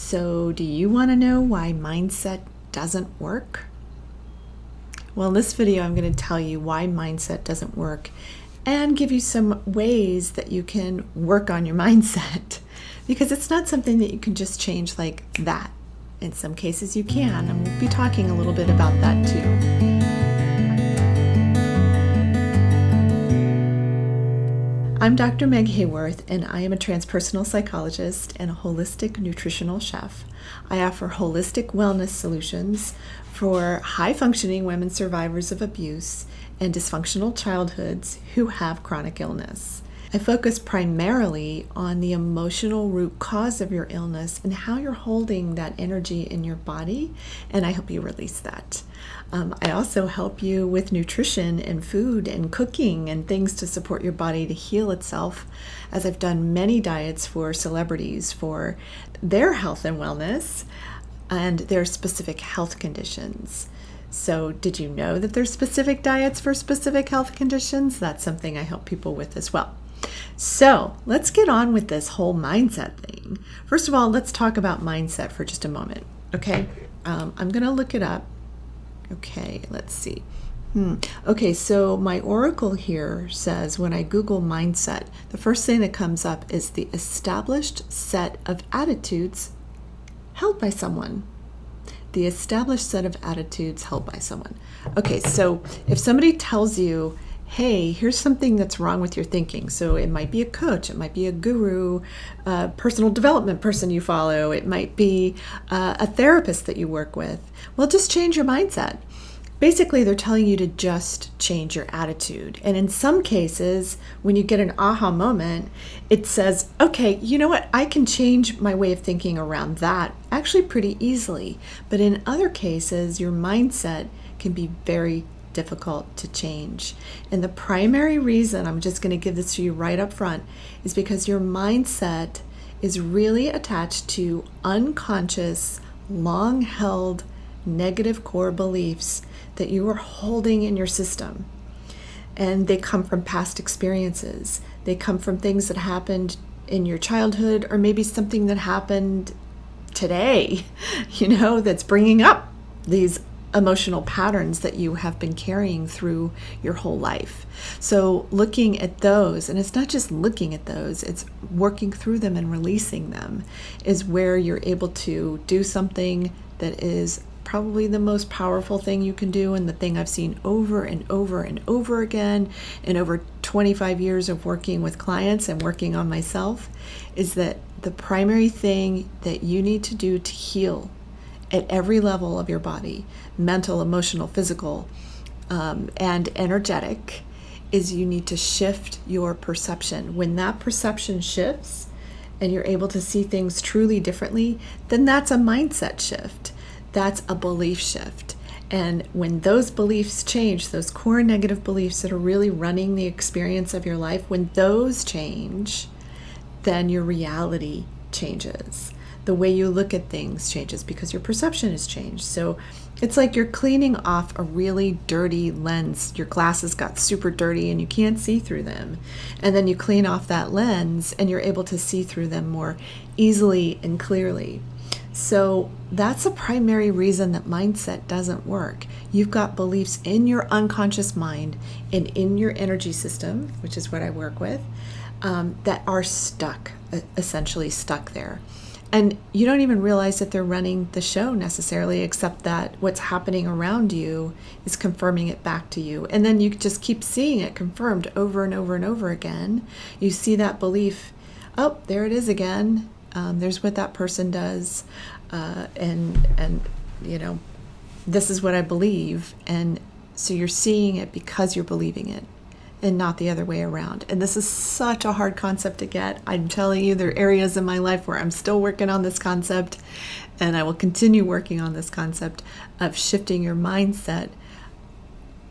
So, do you want to know why mindset doesn't work? Well, in this video, I'm going to tell you why mindset doesn't work and give you some ways that you can work on your mindset, because it's not something that you can just change like that. In some cases you can, and we'll be talking a little bit about that too. I'm Dr. Meg Haworth, and I am a transpersonal psychologist and a holistic nutritional chef. I offer holistic wellness solutions for high-functioning women survivors of abuse and dysfunctional childhoods who have chronic illness. I focus primarily on the emotional root cause of your illness and how you're holding that energy in your body, and I help you release that. I also help you with nutrition and food and cooking and things to support your body to heal itself, as I've done many diets for celebrities for their health and wellness and their specific health conditions. So did you know that there's specific diets for specific health conditions? That's something I help people with as well. So let's get on with this whole mindset thing. First of all, let's talk about mindset for just a moment, okay? I'm going to look it up. Okay, let's see. Okay, so my oracle here says when I Google mindset, the first thing that comes up is the established set of attitudes held by someone. The established set of attitudes held by someone. Okay, so if somebody tells you, hey, here's something that's wrong with your thinking. So it might be a coach, it might be a guru, a personal development person you follow, it might be a therapist that you work with. Well, just change your mindset. Basically, they're telling you to just change your attitude. And in some cases, when you get an aha moment, it says, okay, you know what? I can change my way of thinking around that actually pretty easily. But in other cases, your mindset can be very difficult to change. And the primary reason, I'm just going to give this to you right up front, is because your mindset is really attached to unconscious, long-held, negative core beliefs that you are holding in your system. And they come from past experiences. They come from things that happened in your childhood, or maybe something that happened today, that's bringing up these emotional patterns that you have been carrying through your whole life. So looking at those, and it's not just looking at those, it's working through them and releasing them, is where you're able to do something that is probably the most powerful thing you can do, and the thing I've seen over and over and over again in over 25 years of working with clients and working on myself, is that the primary thing that you need to do to heal at every level of your body, mental, emotional, physical, and energetic, is you need to shift your perception. When that perception shifts and you're able to see things truly differently, then that's a mindset shift. That's a belief shift. And when those beliefs change, those core negative beliefs that are really running the experience of your life, when those change, then your reality changes. The way you look at things changes because your perception has changed. So it's like you're cleaning off a really dirty lens. Your glasses got super dirty and you can't see through them. And then you clean off that lens and you're able to see through them more easily and clearly. So that's a primary reason that mindset doesn't work. You've got beliefs in your unconscious mind and in your energy system, which is what I work with, that are stuck, essentially stuck there. And you don't even realize that they're running the show necessarily, except that what's happening around you is confirming it back to you. And then you just keep seeing it confirmed over and over and over again. You see that belief, oh, there it is again. There's what that person does. And this is what I believe. And so you're seeing it because you're believing it, and not the other way around. And this is such a hard concept to get. I'm telling you, there are areas in my life where I'm still working on this concept, and I will continue working on this concept of shifting your mindset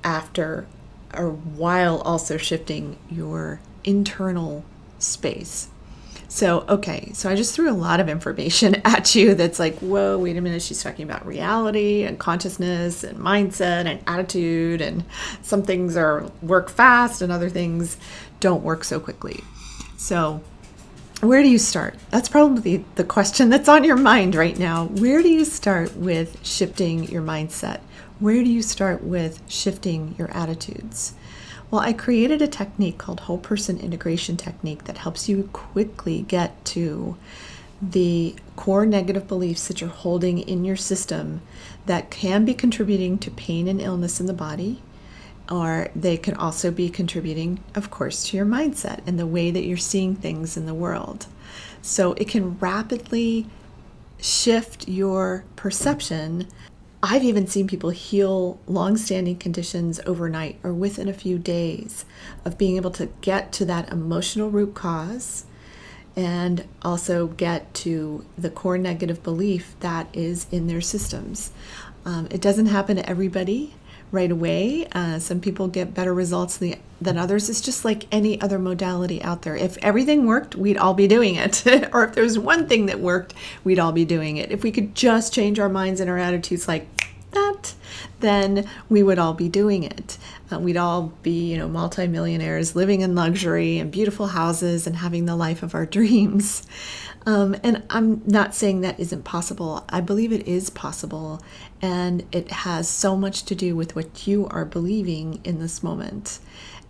after or while also shifting your internal space. So I just threw a lot of information at you that's like, whoa, wait a minute, she's talking about reality and consciousness and mindset and attitude, and some things work fast and other things don't work so quickly. So where do you start? That's probably the question that's on your mind right now. Where do you start with shifting your mindset? Where do you start with shifting your attitudes? Well, I created a technique called Whole Person Integration Technique that helps you quickly get to the core negative beliefs that you're holding in your system that can be contributing to pain and illness in the body, or they can also be contributing, of course, to your mindset and the way that you're seeing things in the world. So it can rapidly shift your perception. I've even seen people heal long-standing conditions overnight or within a few days of being able to get to that emotional root cause and also get to the core negative belief that is in their systems. It doesn't happen to everybody right away. Some people get better results than others. It's just like any other modality out there. If everything worked, we'd all be doing it. Or if there's one thing that worked, we'd all be doing it. If we could just change our minds and our attitudes like that, then we would all be doing it. We'd all be, multimillionaires living in luxury and beautiful houses and having the life of our dreams. And I'm not saying that isn't possible. I believe it is possible, and it has so much to do with what you are believing in this moment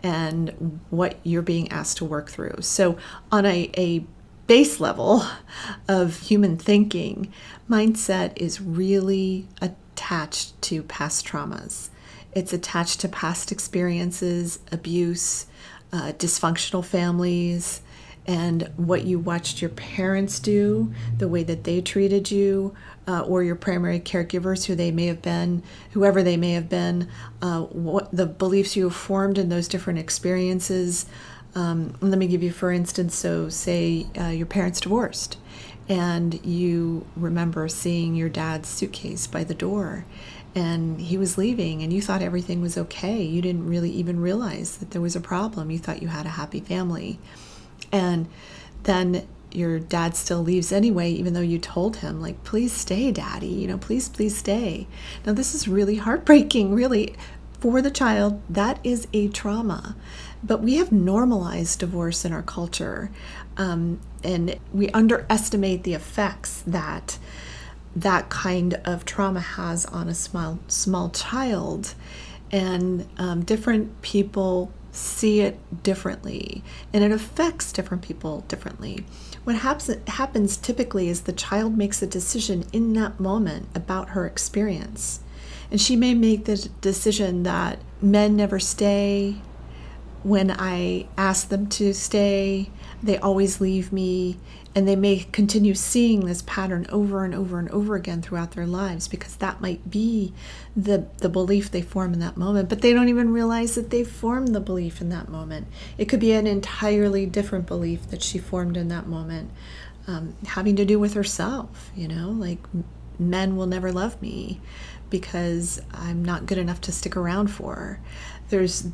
and what you're being asked to work through. So on a base level of human thinking, mindset is really attached to past traumas. It's attached to past experiences, abuse, dysfunctional families, and what you watched your parents do, the way that they treated you, or your primary caregivers, whoever they may have been, what the beliefs you have formed in those different experiences. Let me give you, for instance, so say your parents divorced, and you remember seeing your dad's suitcase by the door, and he was leaving, and you thought everything was okay. You didn't really even realize that there was a problem. You thought you had a happy family. And then your dad still leaves anyway, even though you told him, like, please stay, Daddy, please stay. Now, this is really heartbreaking, really, for the child. That is a trauma. But we have normalized divorce in our culture, and we underestimate the effects that kind of trauma has on a small child. And different people see it differently, and it affects different people differently. What happens typically is the child makes a decision in that moment about her experience, and she may make the decision that men never stay. When I ask them to stay, they always leave me, and they may continue seeing this pattern over and over and over again throughout their lives, because that might be the belief they form in that moment, but they don't even realize that they formed the belief in that moment. It could be an entirely different belief that she formed in that moment, having to do with herself, like, men will never love me because I'm not good enough to stick around for. There's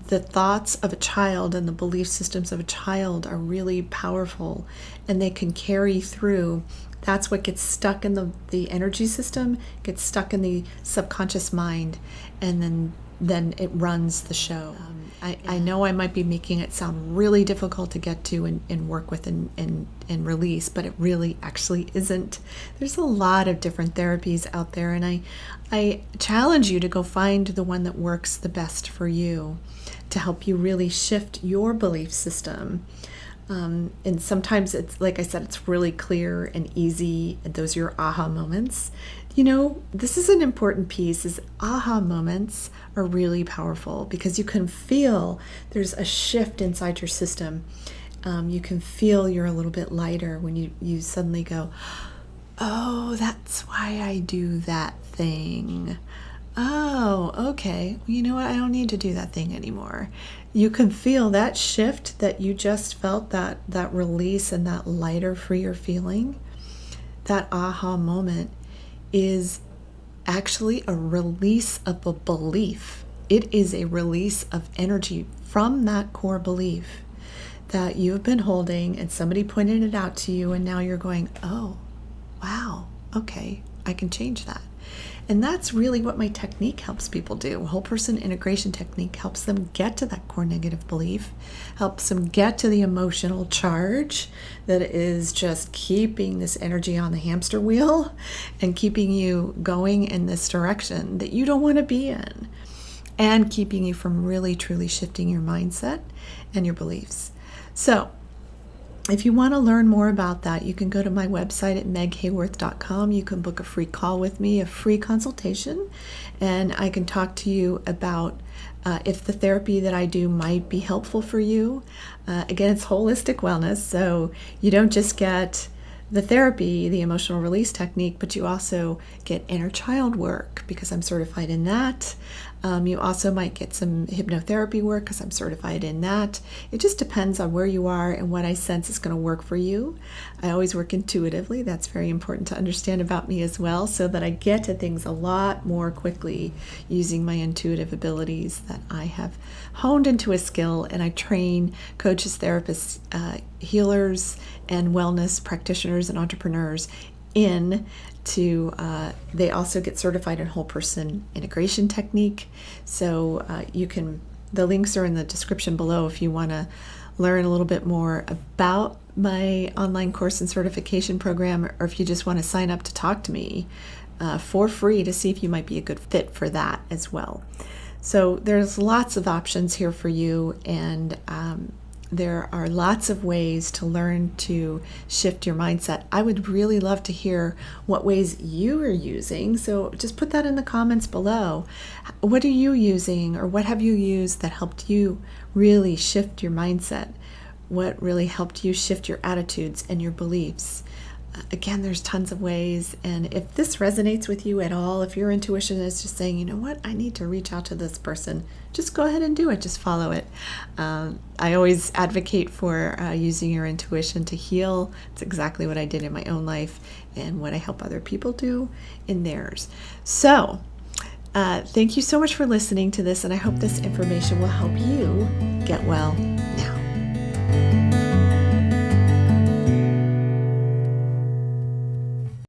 the thoughts of a child and the belief systems of a child are really powerful, and they can carry through. That's what gets stuck in the energy system, gets stuck in the subconscious mind, and then it runs the show. I know I might be making it sound really difficult to get to and work with and release, but it really actually isn't. There's a lot of different therapies out there, and I challenge you to go find the one that works the best for you to help you really shift your belief system. And sometimes it's, like I said, it's really clear and easy, and those are your aha moments. This is an important piece, is aha moments are really powerful because you can feel there's a shift inside your system. You can feel you're a little bit lighter when you suddenly go, oh, that's why I do that thing. Oh, okay. Well, you know what? I don't need to do that thing anymore. You can feel that shift that you just felt, that release and that lighter, freer feeling. That aha moment is actually a release of a belief. It is a release of energy from that core belief that you've been holding, and somebody pointed it out to you, and now you're going, oh, wow, okay, I can change that. And that's really what my technique helps people do. Whole person integration technique helps them get to that core negative belief, helps them get to the emotional charge that is just keeping this energy on the hamster wheel and keeping you going in this direction that you don't want to be in, and keeping you from really truly shifting your mindset and your beliefs. So if you want to learn more about that, you can go to my website at meghaworth.com. You can book a free call with me, a free consultation, and I can talk to you about if the therapy that I do might be helpful for you. Again, it's holistic wellness, so you don't just get the therapy, the emotional release technique, but you also get inner child work because I'm certified in that. You also might get some hypnotherapy work because I'm certified in that. It just depends on where you are and what I sense is going to work for you. I always work intuitively. That's very important to understand about me as well, so that I get to things a lot more quickly using my intuitive abilities that I have honed into a skill, and I train coaches, therapists, healers, and wellness practitioners and entrepreneurs they also get certified in whole person integration technique. So the links are in the description below if you want to learn a little bit more about my online course and certification program, or if you just want to sign up to talk to me for free to see if you might be a good fit for that as well. So there's lots of options here for you, and there are lots of ways to learn to shift your mindset. I would really love to hear what ways you are using. So just put that in the comments below. What are you using, or what have you used that helped you really shift your mindset? What really helped you shift your attitudes and your beliefs? Again, there's tons of ways, and if this resonates with you at all, if your intuition is just saying, you know what, I need to reach out to this person, just go ahead and do it. Just follow it. I always advocate for using your intuition to heal. It's exactly what I did in my own life and what I help other people do in theirs. So thank you so much for listening to this, and I hope this information will help you get well now.